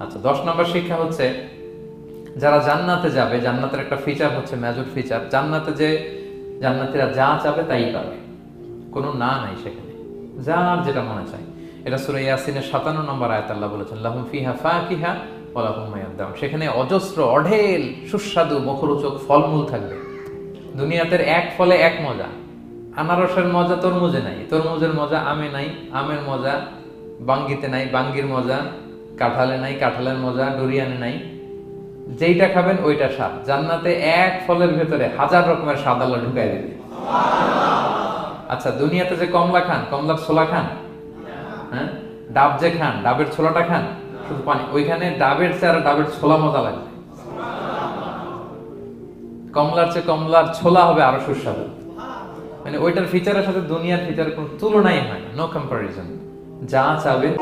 আচ্ছা, 10 নম্বর শিক্ষা হচ্ছে যারা জান্নাতে যাবে, জান্নাতের একটা ফিচার হচ্ছে, মেজর ফিচার, জান্নাতে যে জান্নাতীরা যা চাবে তাই পাবে, কোনো না নাই সেখানে, যার যেটা মনে চায়। এটা সূরা ইয়াসিনের 57 নম্বর আয়াত আল্লাহ বলেছেন, লাহুম ফিহা ফাকিহা ওয়া লাহুম মা ইয়াদদাউন। সেখানে অজস্র অঢেল সুস্বাদু মুখরোচক ফলমূল থাকবে। দুনিয়াতে এক ফলে এক মজা, আনারসের মজা তরমুজে নাই, তরমুজের মজা আমে নাই, আমের মজা বাঙ্গিতে নাই, বাঙ্গির মজা কাঁঠালে নাই, কাঁঠালের মজা ডুরিয়ানে নাই। যেইটা খাবেন ওইটা স্বাদ। জান্নাতে এক ফলের ভেতরে হাজার রকমের স্বাদ আল্লাহ ঢুকাই দেবে। আচ্ছা, দুনিয়াতে যে কমলা খান, কমলার ছোলা খান, হ্যাঁ, ডাব যে খান, ডাবের ছোলাটা খান, শুধু পানি। ওইখানে ডাবের চেয়ে আর ডাবের ছোলা মজা লাগবে। কমলার চেয়ে কমলার ছোলা হবে আরো সুস্বাদু। মানে ওইটার ফিচারের সাথে দুনিয়ার ফিচারের কোনো তুলনাই হয় না, নো কম্পারিজন। যা চাবেন